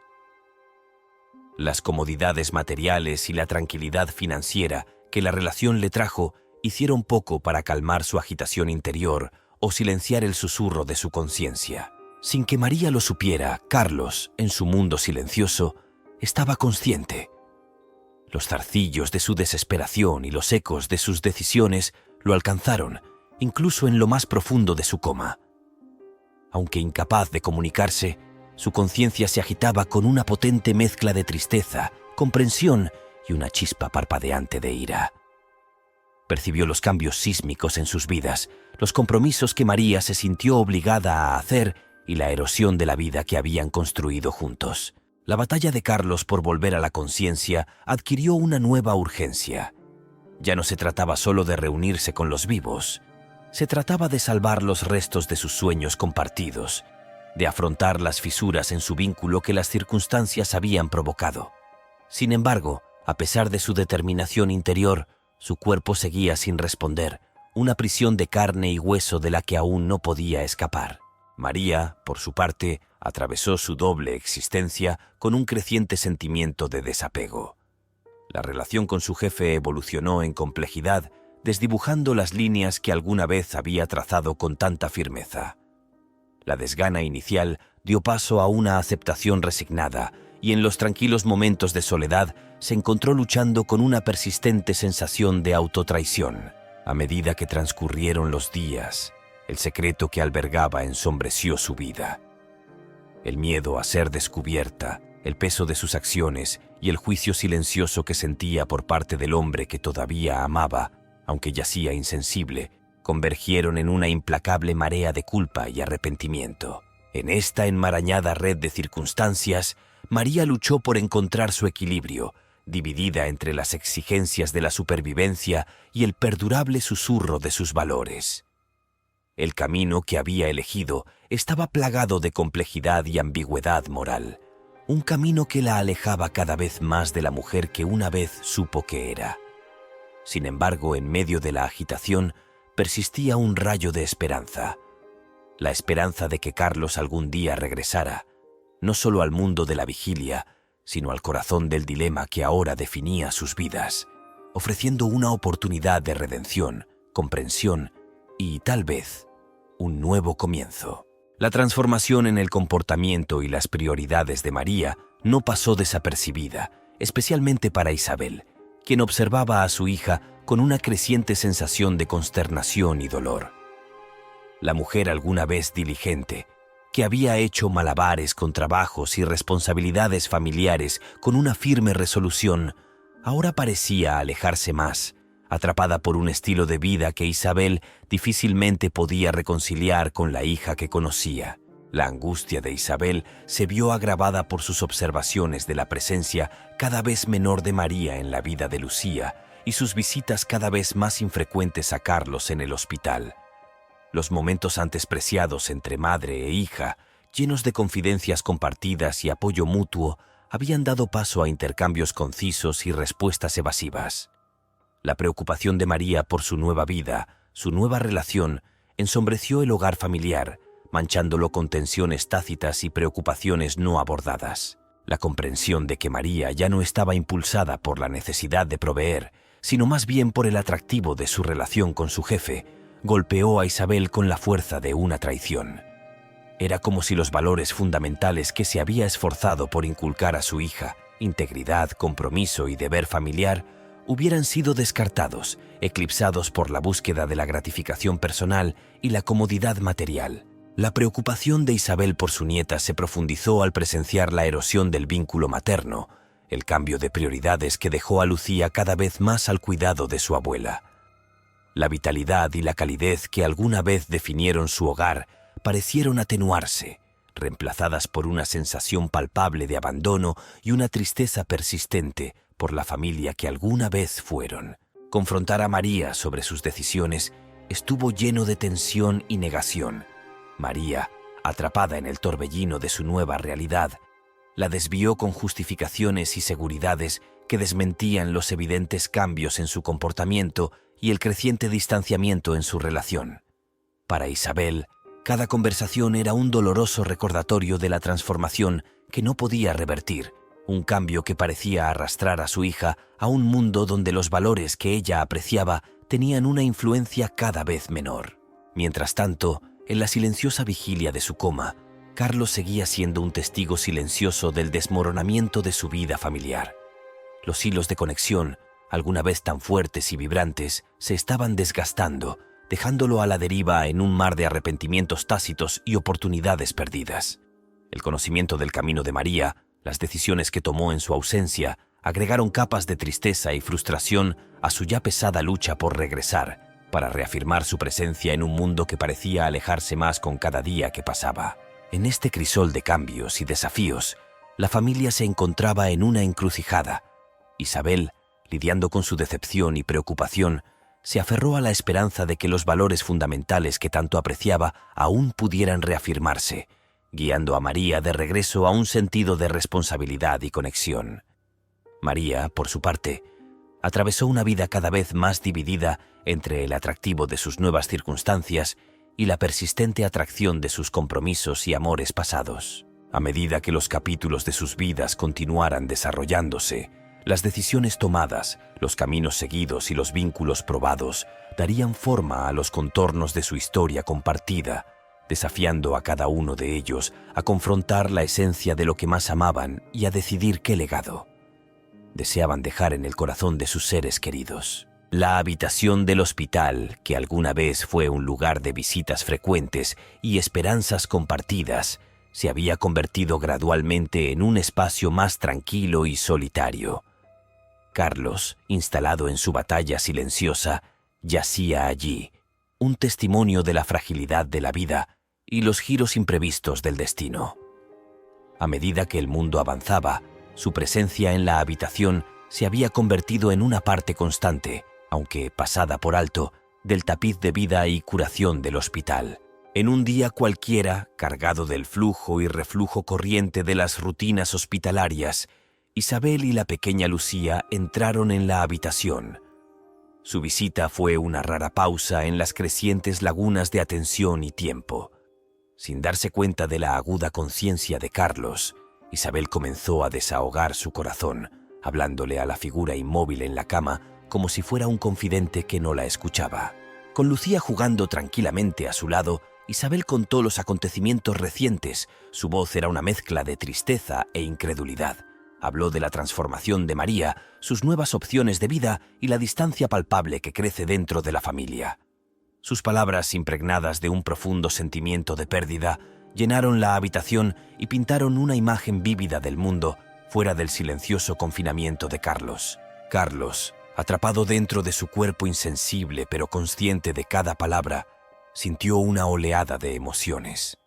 Las comodidades materiales y la tranquilidad financiera que la relación le trajo hicieron poco para calmar su agitación interior o silenciar el susurro de su conciencia. Sin que María lo supiera, Carlos, en su mundo silencioso, estaba consciente. Los zarcillos de su desesperación y los ecos de sus decisiones lo alcanzaron, incluso en lo más profundo de su coma. Aunque incapaz de comunicarse, su conciencia se agitaba con una potente mezcla de tristeza, comprensión y una chispa parpadeante de ira. Percibió los cambios sísmicos en sus vidas, los compromisos que María se sintió obligada a hacer y la erosión de la vida que habían construido juntos. La batalla de Carlos por volver a la conciencia adquirió una nueva urgencia. Ya no se trataba solo de reunirse con los vivos, se trataba de salvar los restos de sus sueños compartidos, de afrontar las fisuras en su vínculo que las circunstancias habían provocado. Sin embargo, a pesar de su determinación interior, su cuerpo seguía sin responder, una prisión de carne y hueso de la que aún no podía escapar. María, por su parte, atravesó su doble existencia con un creciente sentimiento de desapego. La relación con su jefe evolucionó en complejidad, desdibujando las líneas que alguna vez había trazado con tanta firmeza. La desgana inicial dio paso a una aceptación resignada, y en los tranquilos momentos de soledad se encontró luchando con una persistente sensación de autotraición. A medida que transcurrieron los días, el secreto que albergaba ensombreció su vida. El miedo a ser descubierta, el peso de sus acciones y el juicio silencioso que sentía por parte del hombre que todavía amaba, aunque yacía insensible, convergieron en una implacable marea de culpa y arrepentimiento. En esta enmarañada red de circunstancias, María luchó por encontrar su equilibrio, dividida entre las exigencias de la supervivencia y el perdurable susurro de sus valores. El camino que había elegido estaba plagado de complejidad y ambigüedad moral, un camino que la alejaba cada vez más de la mujer que una vez supo que era. Sin embargo, en medio de la agitación, persistía un rayo de esperanza. La esperanza de que Carlos algún día regresara, no solo al mundo de la vigilia, sino al corazón del dilema que ahora definía sus vidas, ofreciendo una oportunidad de redención, comprensión y, tal vez, un nuevo comienzo. La transformación en el comportamiento y las prioridades de María no pasó desapercibida, especialmente para Isabel, quien observaba a su hija con una creciente sensación de consternación y dolor. La mujer alguna vez diligente, que había hecho malabares con trabajos y responsabilidades familiares con una firme resolución, ahora parecía alejarse más, atrapada por un estilo de vida que Isabel difícilmente podía reconciliar con la hija que conocía. La angustia de Isabel se vio agravada por sus observaciones de la presencia cada vez menor de María en la vida de Lucía y sus visitas cada vez más infrecuentes a Carlos en el hospital. Los momentos antes preciados entre madre e hija, llenos de confidencias compartidas y apoyo mutuo, habían dado paso a intercambios concisos y respuestas evasivas. La preocupación de María por su nueva vida, su nueva relación, ensombreció el hogar familiar, manchándolo con tensiones tácitas y preocupaciones no abordadas. La comprensión de que María ya no estaba impulsada por la necesidad de proveer, sino más bien por el atractivo de su relación con su jefe, golpeó a Isabel con la fuerza de una traición. Era como si los valores fundamentales que se había esforzado por inculcar a su hija, integridad, compromiso y deber familiar, hubieran sido descartados, eclipsados por la búsqueda de la gratificación personal y la comodidad material. La preocupación de Isabel por su nieta se profundizó al presenciar la erosión del vínculo materno, el cambio de prioridades que dejó a Lucía cada vez más al cuidado de su abuela. La vitalidad y la calidez que alguna vez definieron su hogar parecieron atenuarse, reemplazadas por una sensación palpable de abandono y una tristeza persistente por la familia que alguna vez fueron. Confrontar a María sobre sus decisiones estuvo lleno de tensión y negación. María, atrapada en el torbellino de su nueva realidad, la desvió con justificaciones y seguridades que desmentían los evidentes cambios en su comportamiento y el creciente distanciamiento en su relación. Para Isabel, cada conversación era un doloroso recordatorio de la transformación que no podía revertir, un cambio que parecía arrastrar a su hija a un mundo donde los valores que ella apreciaba tenían una influencia cada vez menor. Mientras tanto, en la silenciosa vigilia de su coma, Carlos seguía siendo un testigo silencioso del desmoronamiento de su vida familiar. Los hilos de conexión, alguna vez tan fuertes y vibrantes, se estaban desgastando, dejándolo a la deriva en un mar de arrepentimientos tácitos y oportunidades perdidas. El conocimiento del camino de María, las decisiones que tomó en su ausencia, agregaron capas de tristeza y frustración a su ya pesada lucha por regresar, para reafirmar su presencia en un mundo que parecía alejarse más con cada día que pasaba. En este crisol de cambios y desafíos, la familia se encontraba en una encrucijada. Isabel, lidiando con su decepción y preocupación, se aferró a la esperanza de que los valores fundamentales que tanto apreciaba aún pudieran reafirmarse, guiando a María de regreso a un sentido de responsabilidad y conexión. María, por su parte, atravesó una vida cada vez más dividida entre el atractivo de sus nuevas circunstancias y la persistente atracción de sus compromisos y amores pasados. A medida que los capítulos de sus vidas continuaran desarrollándose, Las decisiones tomadas, los caminos seguidos y los vínculos probados darían forma a los contornos de su historia compartida, desafiando a cada uno de ellos a confrontar la esencia de lo que más amaban y a decidir qué legado deseaban dejar en el corazón de sus seres queridos. La habitación del hospital, que alguna vez fue un lugar de visitas frecuentes y esperanzas compartidas, se había convertido gradualmente en un espacio más tranquilo y solitario. Carlos, instalado en su batalla silenciosa, yacía allí, un testimonio de la fragilidad de la vida y los giros imprevistos del destino. A medida que el mundo avanzaba, su presencia en la habitación se había convertido en una parte constante, aunque pasada por alto, del tapiz de vida y curación del hospital. En un día cualquiera, cargado del flujo y reflujo corriente de las rutinas hospitalarias, Isabel y la pequeña Lucía entraron en la habitación. Su visita fue una rara pausa en las crecientes lagunas de atención y tiempo. Sin darse cuenta de la aguda conciencia de Carlos, Isabel comenzó a desahogar su corazón, hablándole a la figura inmóvil en la cama como si fuera un confidente que no la escuchaba. Con Lucía jugando tranquilamente a su lado, Isabel contó los acontecimientos recientes. Su voz era una mezcla de tristeza e incredulidad. Habló de la transformación de María, sus nuevas opciones de vida y la distancia palpable que crece dentro de la familia. Sus palabras, impregnadas de un profundo sentimiento de pérdida, llenaron la habitación y pintaron una imagen vívida del mundo fuera del silencioso confinamiento de Carlos. Carlos, atrapado dentro de su cuerpo insensible pero consciente de cada palabra, sintió una oleada de emociones.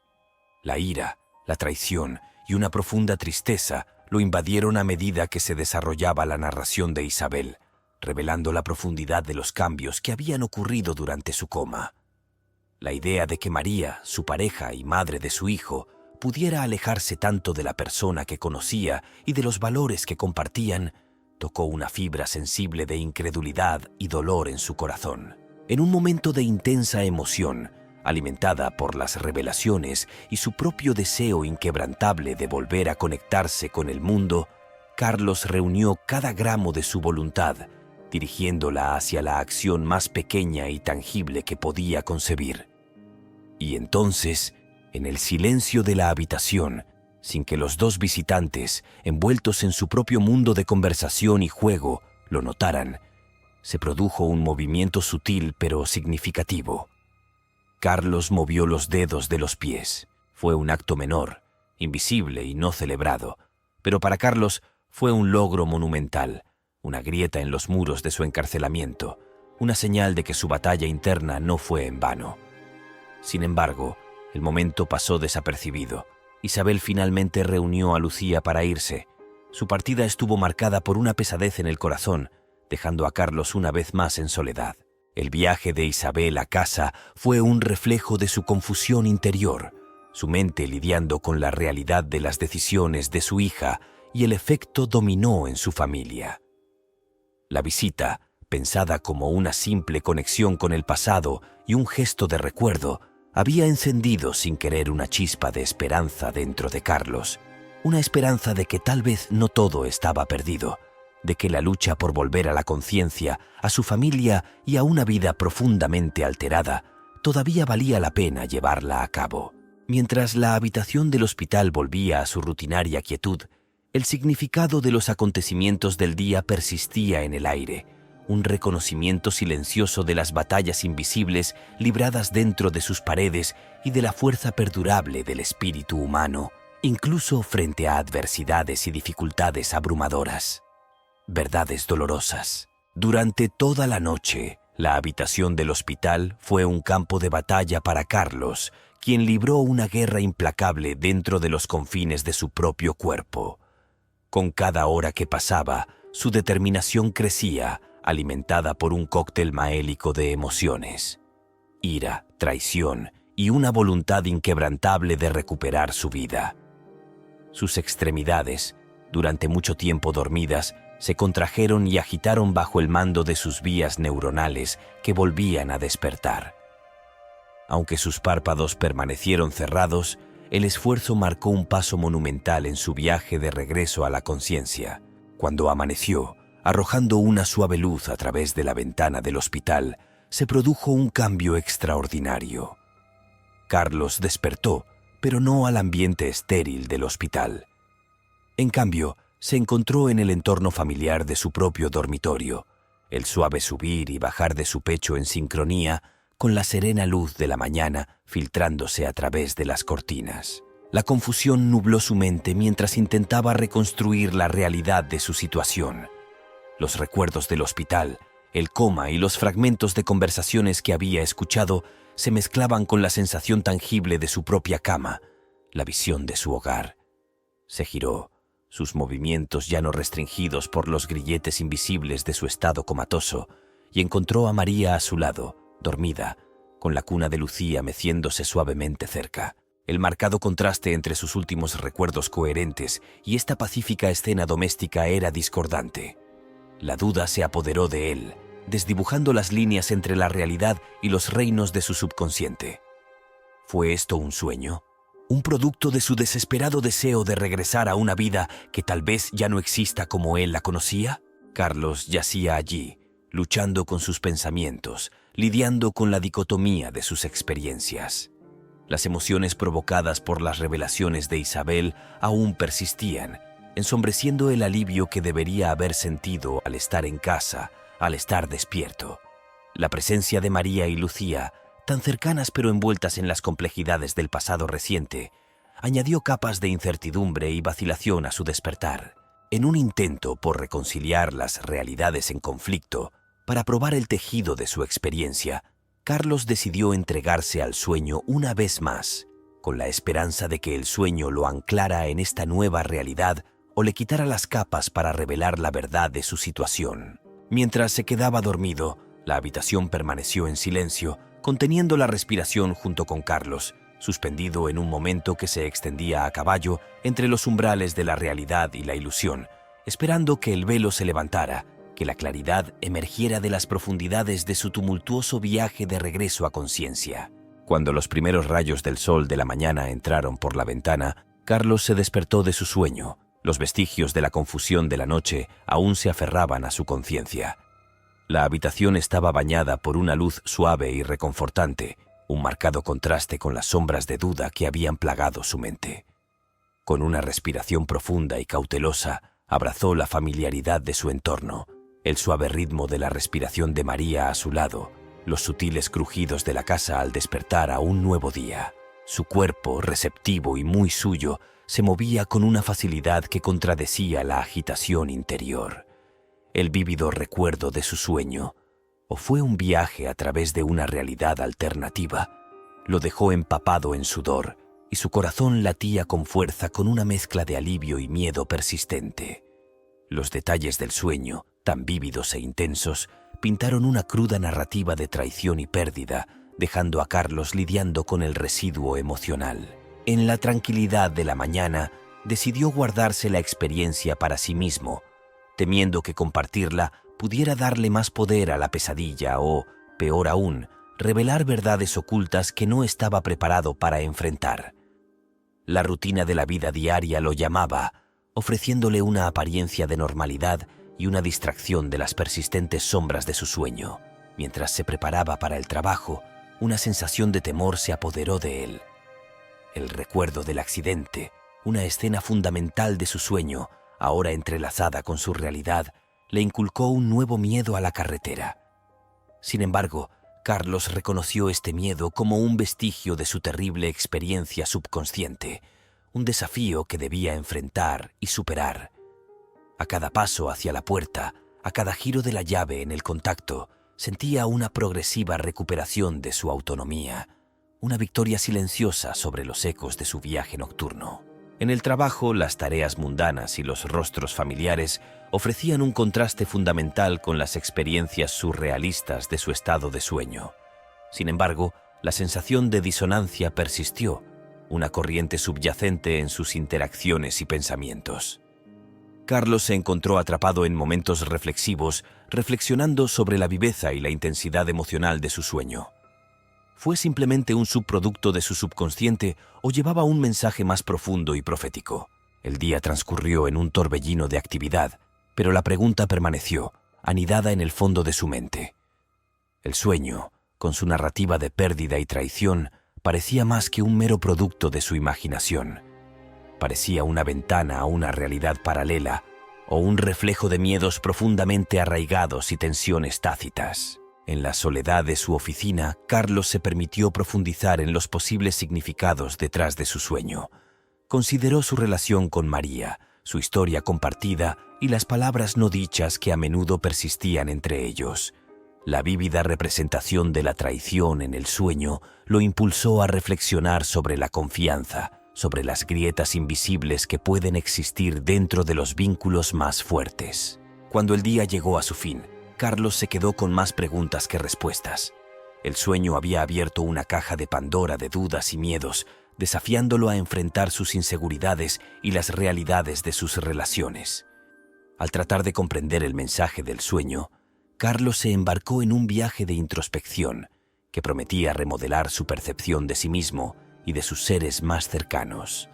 La ira, la traición y una profunda tristeza lo invadieron a medida que se desarrollaba la narración de Isabel, revelando la profundidad de los cambios que habían ocurrido durante su coma. La idea de que María, su pareja y madre de su hijo, pudiera alejarse tanto de la persona que conocía y de los valores que compartían, tocó una fibra sensible de incredulidad y dolor en su corazón. En un momento de intensa emoción, alimentada por las revelaciones y su propio deseo inquebrantable de volver a conectarse con el mundo, Carlos reunió cada gramo de su voluntad, dirigiéndola hacia la acción más pequeña y tangible que podía concebir. Y entonces, en el silencio de la habitación, sin que los dos visitantes, envueltos en su propio mundo de conversación y juego, lo notaran, se produjo un movimiento sutil pero significativo. Carlos movió los dedos de los pies. Fue un acto menor, invisible y no celebrado, pero para Carlos fue un logro monumental, una grieta en los muros de su encarcelamiento, una señal de que su batalla interna no fue en vano. Sin embargo, el momento pasó desapercibido. Isabel finalmente reunió a Lucía para irse. Su partida estuvo marcada por una pesadez en el corazón, dejando a Carlos una vez más en soledad. El viaje de Isabel a casa fue un reflejo de su confusión interior, su mente lidiando con la realidad de las decisiones de su hija, y el efecto dominó en su familia. La visita, pensada como una simple conexión con el pasado y un gesto de recuerdo, había encendido sin querer una chispa de esperanza dentro de Carlos, una esperanza de que tal vez no todo estaba perdido, de que la lucha por volver a la conciencia, a su familia y a una vida profundamente alterada, todavía valía la pena llevarla a cabo. Mientras la habitación del hospital volvía a su rutinaria quietud, el significado de los acontecimientos del día persistía en el aire, un reconocimiento silencioso de las batallas invisibles libradas dentro de sus paredes y de la fuerza perdurable del espíritu humano, incluso frente a adversidades y dificultades abrumadoras. Verdades dolorosas. Durante toda la noche, la habitación del hospital fue un campo de batalla para Carlos, quien libró una guerra implacable dentro de los confines de su propio cuerpo. Con cada hora que pasaba, su determinación crecía, alimentada por un cóctel maélico de emociones. Ira, traición y una voluntad inquebrantable de recuperar su vida. Sus extremidades, durante mucho tiempo dormidas, se contrajeron y agitaron bajo el mando de sus vías neuronales que volvían a despertar. Aunque sus párpados permanecieron cerrados, el esfuerzo marcó un paso monumental en su viaje de regreso a la conciencia. Cuando amaneció, arrojando una suave luz a través de la ventana del hospital, se produjo un cambio extraordinario. Carlos despertó, pero no al ambiente estéril del hospital. En cambio, se encontró en el entorno familiar de su propio dormitorio, el suave subir y bajar de su pecho en sincronía con la serena luz de la mañana filtrándose a través de las cortinas. La confusión nubló su mente mientras intentaba reconstruir la realidad de su situación. Los recuerdos del hospital, el coma y los fragmentos de conversaciones que había escuchado se mezclaban con la sensación tangible de su propia cama, la visión de su hogar. Se giró, sus movimientos ya no restringidos por los grilletes invisibles de su estado comatoso, y encontró a María a su lado, dormida, con la cuna de Lucía meciéndose suavemente cerca. El marcado contraste entre sus últimos recuerdos coherentes y esta pacífica escena doméstica era discordante. La duda se apoderó de él, desdibujando las líneas entre la realidad y los reinos de su subconsciente. ¿Fue esto un sueño? ¿Un producto de su desesperado deseo de regresar a una vida que tal vez ya no exista como él la conocía? Carlos yacía allí, luchando con sus pensamientos, lidiando con la dicotomía de sus experiencias. Las emociones provocadas por las revelaciones de Isabel aún persistían, ensombreciendo el alivio que debería haber sentido al estar en casa, al estar despierto. La presencia de María y Lucía, tan cercanas pero envueltas en las complejidades del pasado reciente, añadió capas de incertidumbre y vacilación a su despertar. En un intento por reconciliar las realidades en conflicto, para probar el tejido de su experiencia, Carlos decidió entregarse al sueño una vez más, con la esperanza de que el sueño lo anclara en esta nueva realidad o le quitara las capas para revelar la verdad de su situación. Mientras se quedaba dormido, la habitación permaneció en silencio, conteniendo la respiración junto con Carlos, suspendido en un momento que se extendía a caballo entre los umbrales de la realidad y la ilusión, esperando que el velo se levantara, que la claridad emergiera de las profundidades de su tumultuoso viaje de regreso a conciencia. Cuando los primeros rayos del sol de la mañana entraron por la ventana, Carlos se despertó de su sueño. Los vestigios de la confusión de la noche aún se aferraban a su conciencia. La habitación estaba bañada por una luz suave y reconfortante, un marcado contraste con las sombras de duda que habían plagado su mente. Con una respiración profunda y cautelosa, abrazó la familiaridad de su entorno, el suave ritmo de la respiración de María a su lado, los sutiles crujidos de la casa al despertar a un nuevo día. Su cuerpo, receptivo y muy suyo, se movía con una facilidad que contradecía la agitación interior. El vívido recuerdo de su sueño, o fue un viaje a través de una realidad alternativa, lo dejó empapado en sudor y su corazón latía con fuerza con una mezcla de alivio y miedo persistente. Los detalles del sueño, tan vívidos e intensos, pintaron una cruda narrativa de traición y pérdida, dejando a Carlos lidiando con el residuo emocional. En la tranquilidad de la mañana, decidió guardarse la experiencia para sí mismo, temiendo que compartirla pudiera darle más poder a la pesadilla o, peor aún, revelar verdades ocultas que no estaba preparado para enfrentar. La rutina de la vida diaria lo llamaba, ofreciéndole una apariencia de normalidad y una distracción de las persistentes sombras de su sueño. Mientras se preparaba para el trabajo, una sensación de temor se apoderó de él. El recuerdo del accidente, una escena fundamental de su sueño, ahora entrelazada con su realidad, le inculcó un nuevo miedo a la carretera. Sin embargo, Carlos reconoció este miedo como un vestigio de su terrible experiencia subconsciente, un desafío que debía enfrentar y superar. A cada paso hacia la puerta, a cada giro de la llave en el contacto, sentía una progresiva recuperación de su autonomía, una victoria silenciosa sobre los ecos de su viaje nocturno. En el trabajo, las tareas mundanas y los rostros familiares ofrecían un contraste fundamental con las experiencias surrealistas de su estado de sueño. Sin embargo, la sensación de disonancia persistió, una corriente subyacente en sus interacciones y pensamientos. Carlos se encontró atrapado en momentos reflexivos, reflexionando sobre la viveza y la intensidad emocional de su sueño. ¿Fue simplemente un subproducto de su subconsciente o llevaba un mensaje más profundo y profético? El día transcurrió en un torbellino de actividad, pero la pregunta permaneció, anidada en el fondo de su mente. El sueño, con su narrativa de pérdida y traición, parecía más que un mero producto de su imaginación. Parecía una ventana a una realidad paralela o un reflejo de miedos profundamente arraigados y tensiones tácitas. En la soledad de su oficina, Carlos se permitió profundizar en los posibles significados detrás de su sueño. Consideró su relación con María, su historia compartida y las palabras no dichas que a menudo persistían entre ellos. La vívida representación de la traición en el sueño lo impulsó a reflexionar sobre la confianza, sobre las grietas invisibles que pueden existir dentro de los vínculos más fuertes. Cuando el día llegó a su fin, Carlos se quedó con más preguntas que respuestas. El sueño había abierto una caja de Pandora de dudas y miedos, desafiándolo a enfrentar sus inseguridades y las realidades de sus relaciones. Al tratar de comprender el mensaje del sueño, Carlos se embarcó en un viaje de introspección que prometía remodelar su percepción de sí mismo y de sus seres más cercanos.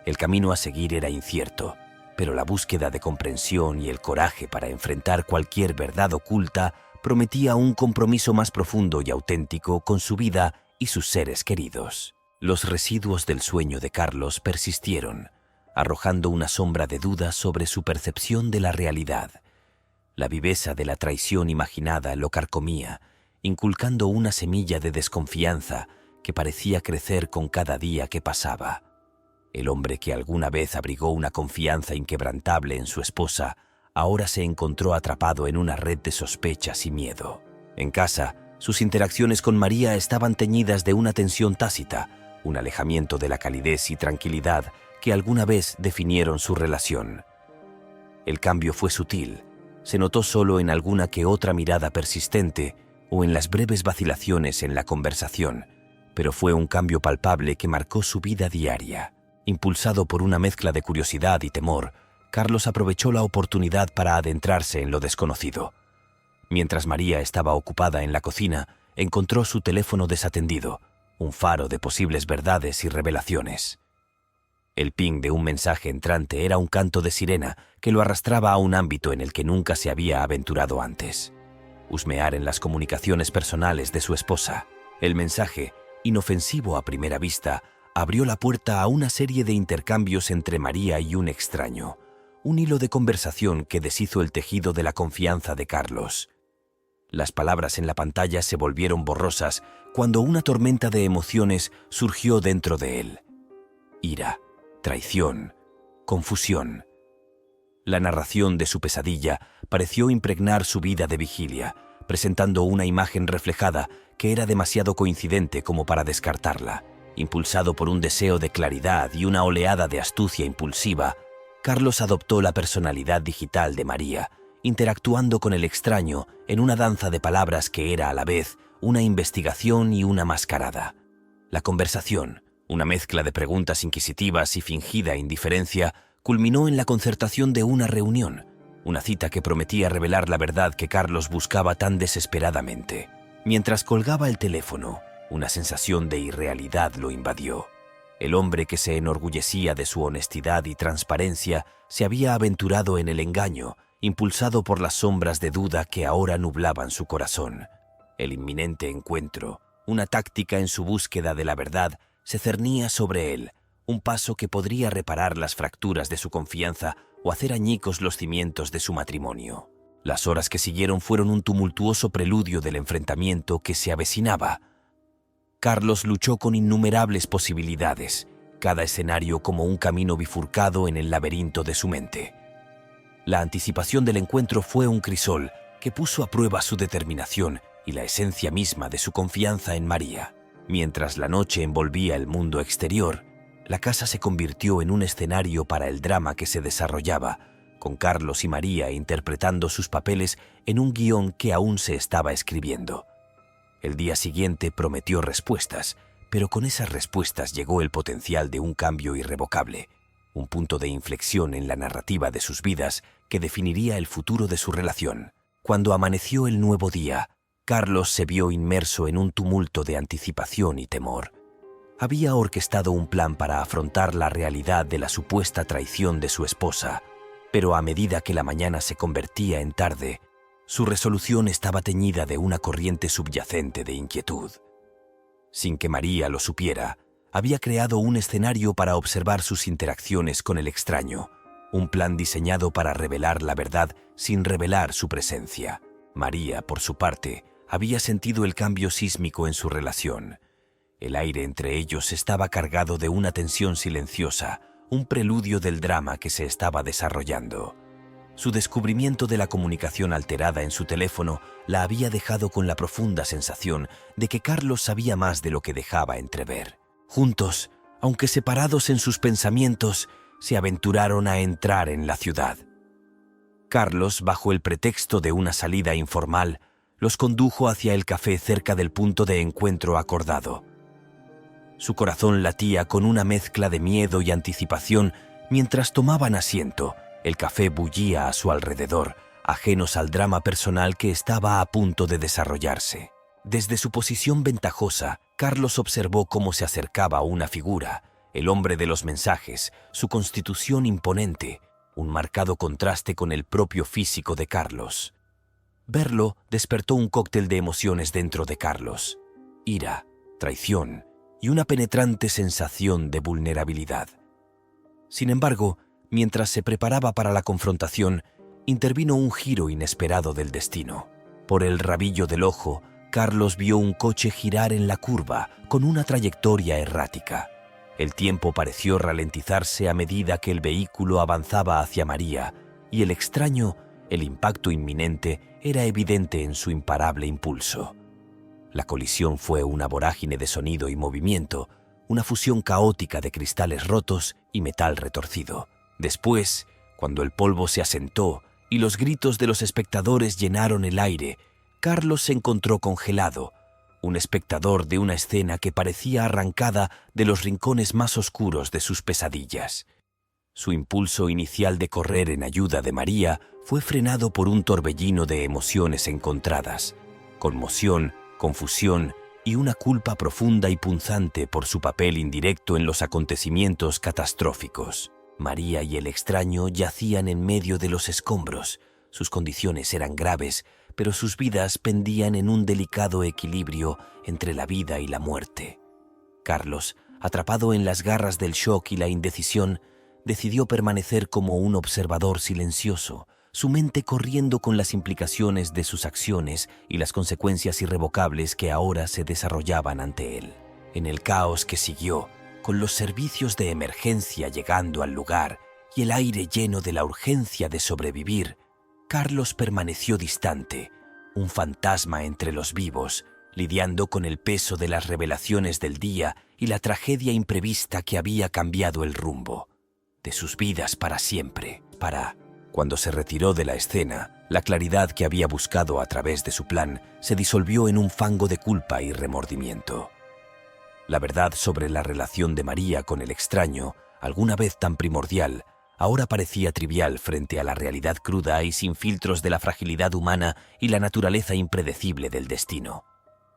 El camino a seguir era incierto, pero la búsqueda de comprensión y el coraje para enfrentar cualquier verdad oculta prometía un compromiso más profundo y auténtico con su vida y sus seres queridos. Los residuos del sueño de Carlos persistieron, arrojando una sombra de duda sobre su percepción de la realidad. La viveza de la traición imaginada lo carcomía, inculcando una semilla de desconfianza que parecía crecer con cada día que pasaba. El hombre que alguna vez abrigó una confianza inquebrantable en su esposa, ahora se encontró atrapado en una red de sospechas y miedo. En casa, sus interacciones con María estaban teñidas de una tensión tácita, un alejamiento de la calidez y tranquilidad que alguna vez definieron su relación. El cambio fue sutil, se notó solo en alguna que otra mirada persistente o en las breves vacilaciones en la conversación, pero fue un cambio palpable que marcó su vida diaria. Impulsado por una mezcla de curiosidad y temor, Carlos aprovechó la oportunidad para adentrarse en lo desconocido. Mientras María estaba ocupada en la cocina, encontró su teléfono desatendido, un faro de posibles verdades y revelaciones. El ping de un mensaje entrante era un canto de sirena que lo arrastraba a un ámbito en el que nunca se había aventurado antes. Husmear en las comunicaciones personales de su esposa. El mensaje, inofensivo a primera vista, abrió la puerta a una serie de intercambios entre María y un extraño, un hilo de conversación que deshizo el tejido de la confianza de Carlos. Las palabras en la pantalla se volvieron borrosas cuando una tormenta de emociones surgió dentro de él. Ira, traición, confusión. La narración de su pesadilla pareció impregnar su vida de vigilia, presentando una imagen reflejada que era demasiado coincidente como para descartarla. Impulsado por un deseo de claridad y una oleada de astucia impulsiva, Carlos adoptó la personalidad digital de María, interactuando con el extraño en una danza de palabras que era a la vez una investigación y una mascarada. La conversación, una mezcla de preguntas inquisitivas y fingida indiferencia, culminó en la concertación de una reunión, una cita que prometía revelar la verdad que Carlos buscaba tan desesperadamente. Mientras colgaba el teléfono, una sensación de irrealidad lo invadió. El hombre que se enorgullecía de su honestidad y transparencia se había aventurado en el engaño, impulsado por las sombras de duda que ahora nublaban su corazón. El inminente encuentro, una táctica en su búsqueda de la verdad, se cernía sobre él, un paso que podría reparar las fracturas de su confianza o hacer añicos los cimientos de su matrimonio. Las horas que siguieron fueron un tumultuoso preludio del enfrentamiento que se avecinaba. Carlos luchó con innumerables posibilidades, cada escenario como un camino bifurcado en el laberinto de su mente. La anticipación del encuentro fue un crisol que puso a prueba su determinación y la esencia misma de su confianza en María. Mientras la noche envolvía el mundo exterior, la casa se convirtió en un escenario para el drama que se desarrollaba, con Carlos y María interpretando sus papeles en un guión que aún se estaba escribiendo. El día siguiente prometió respuestas, pero con esas respuestas llegó el potencial de un cambio irrevocable, un punto de inflexión en la narrativa de sus vidas que definiría el futuro de su relación. Cuando amaneció el nuevo día, Carlos se vio inmerso en un tumulto de anticipación y temor. Había orquestado un plan para afrontar la realidad de la supuesta traición de su esposa, Pero a medida que la mañana se convertía en tarde, su resolución estaba teñida de una corriente subyacente de inquietud. Sin que María lo supiera, había creado un escenario para observar sus interacciones con el extraño, un plan diseñado para revelar la verdad sin revelar su presencia. María, por su parte, había sentido el cambio sísmico en su relación. El aire entre ellos estaba cargado de una tensión silenciosa, un preludio del drama que se estaba desarrollando. Su descubrimiento de la comunicación alterada en su teléfono la había dejado con la profunda sensación de que Carlos sabía más de lo que dejaba entrever. Juntos, aunque separados en sus pensamientos, se aventuraron a entrar en la ciudad. Carlos, bajo el pretexto de una salida informal, los condujo hacia el café cerca del punto de encuentro acordado. Su corazón latía con una mezcla de miedo y anticipación mientras tomaban asiento. El café bullía a su alrededor, ajenos al drama personal que estaba a punto de desarrollarse. Desde su posición ventajosa, Carlos observó cómo se acercaba una figura, el hombre de los mensajes, su constitución imponente, un marcado contraste con el propio físico de Carlos. Verlo despertó un cóctel de emociones dentro de Carlos: ira, traición y una penetrante sensación de vulnerabilidad. Sin embargo, mientras se preparaba para la confrontación, intervino un giro inesperado del destino. Por el rabillo del ojo, Carlos vio un coche girar en la curva con una trayectoria errática. El tiempo pareció ralentizarse a medida que el vehículo avanzaba hacia María, y el extraño, el impacto inminente, era evidente en su imparable impulso. La colisión fue una vorágine de sonido y movimiento, una fusión caótica de cristales rotos y metal retorcido. Después, cuando el polvo se asentó y los gritos de los espectadores llenaron el aire, Carlos se encontró congelado, un espectador de una escena que parecía arrancada de los rincones más oscuros de sus pesadillas. Su impulso inicial de correr en ayuda de María fue frenado por un torbellino de emociones encontradas: conmoción, confusión y una culpa profunda y punzante por su papel indirecto en los acontecimientos catastróficos. María y el extraño yacían en medio de los escombros. Sus condiciones eran graves, pero sus vidas pendían en un delicado equilibrio entre la vida y la muerte. Carlos, atrapado en las garras del shock y la indecisión, decidió permanecer como un observador silencioso, su mente corriendo con las implicaciones de sus acciones y las consecuencias irrevocables que ahora se desarrollaban ante él. En el caos que siguió, con los servicios de emergencia llegando al lugar y el aire lleno de la urgencia de sobrevivir, Carlos permaneció distante, un fantasma entre los vivos, lidiando con el peso de las revelaciones del día y la tragedia imprevista que había cambiado el rumbo de sus vidas para siempre. Cuando se retiró de la escena, la claridad que había buscado a través de su plan se disolvió en un fango de culpa y remordimiento. La verdad sobre la relación de María con el extraño, alguna vez tan primordial, ahora parecía trivial frente a la realidad cruda y sin filtros de la fragilidad humana y la naturaleza impredecible del destino.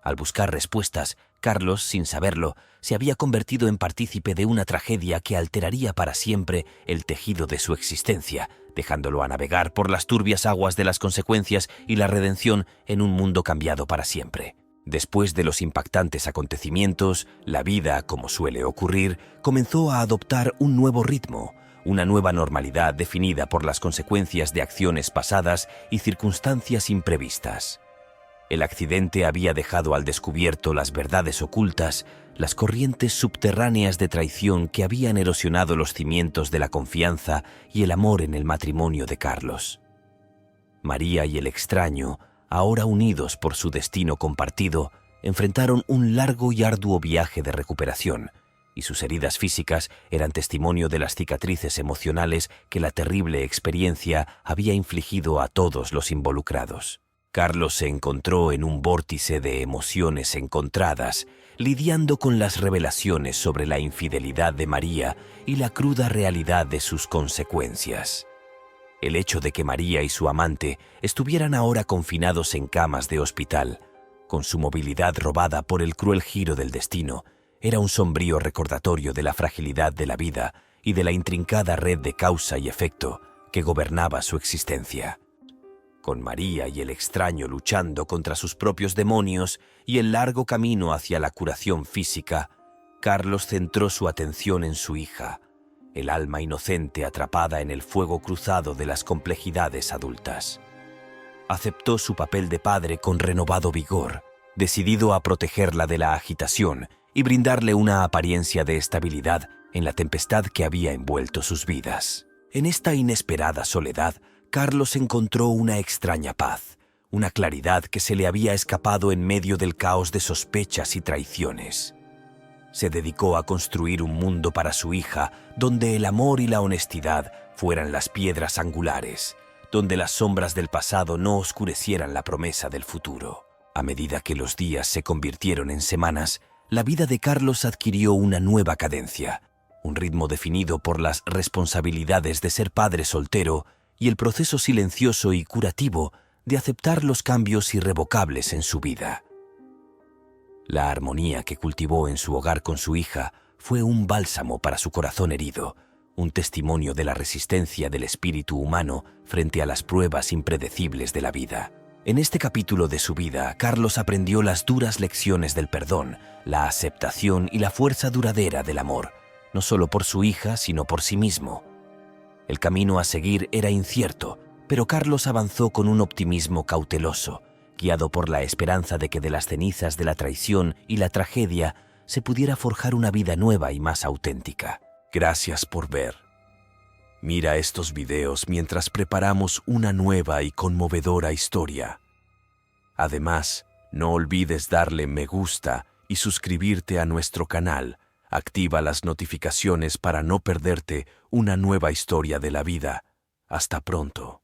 Al buscar respuestas, Carlos, sin saberlo, se había convertido en partícipe de una tragedia que alteraría para siempre el tejido de su existencia, dejándolo a navegar por las turbias aguas de las consecuencias y la redención en un mundo cambiado para siempre. Después de los impactantes acontecimientos, la vida, como suele ocurrir, comenzó a adoptar un nuevo ritmo, una nueva normalidad definida por las consecuencias de acciones pasadas y circunstancias imprevistas. El accidente había dejado al descubierto las verdades ocultas, las corrientes subterráneas de traición que habían erosionado los cimientos de la confianza y el amor en el matrimonio de Carlos. María y el extraño, ahora unidos por su destino compartido, enfrentaron un largo y arduo viaje de recuperación, y sus heridas físicas eran testimonio de las cicatrices emocionales que la terrible experiencia había infligido a todos los involucrados. Carlos se encontró en un vórtice de emociones encontradas, lidiando con las revelaciones sobre la infidelidad de María y la cruda realidad de sus consecuencias. El hecho de que María y su amante estuvieran ahora confinados en camas de hospital, con su movilidad robada por el cruel giro del destino, era un sombrío recordatorio de la fragilidad de la vida y de la intrincada red de causa y efecto que gobernaba su existencia. Con María y el extraño luchando contra sus propios demonios y el largo camino hacia la curación física, Carlos centró su atención en su hija, el alma inocente atrapada en el fuego cruzado de las complejidades adultas. Aceptó su papel de padre con renovado vigor, decidido a protegerla de la agitación y brindarle una apariencia de estabilidad en la tempestad que había envuelto sus vidas. En esta inesperada soledad, Carlos encontró una extraña paz, una claridad que se le había escapado en medio del caos de sospechas y traiciones. Se dedicó a construir un mundo para su hija donde el amor y la honestidad fueran las piedras angulares, donde las sombras del pasado no oscurecieran la promesa del futuro. A medida que los días se convirtieron en semanas, la vida de Carlos adquirió una nueva cadencia, un ritmo definido por las responsabilidades de ser padre soltero y el proceso silencioso y curativo de aceptar los cambios irrevocables en su vida. La armonía que cultivó en su hogar con su hija fue un bálsamo para su corazón herido, un testimonio de la resistencia del espíritu humano frente a las pruebas impredecibles de la vida. En este capítulo de su vida, Carlos aprendió las duras lecciones del perdón, la aceptación y la fuerza duradera del amor, no solo por su hija, sino por sí mismo. El camino a seguir era incierto, pero Carlos avanzó con un optimismo cauteloso, guiado por la esperanza de que de las cenizas de la traición y la tragedia se pudiera forjar una vida nueva y más auténtica. Gracias por ver. Mira estos videos mientras preparamos una nueva y conmovedora historia. Además, no olvides darle me gusta y suscribirte a nuestro canal. Activa las notificaciones para no perderte una nueva historia de la vida. Hasta pronto.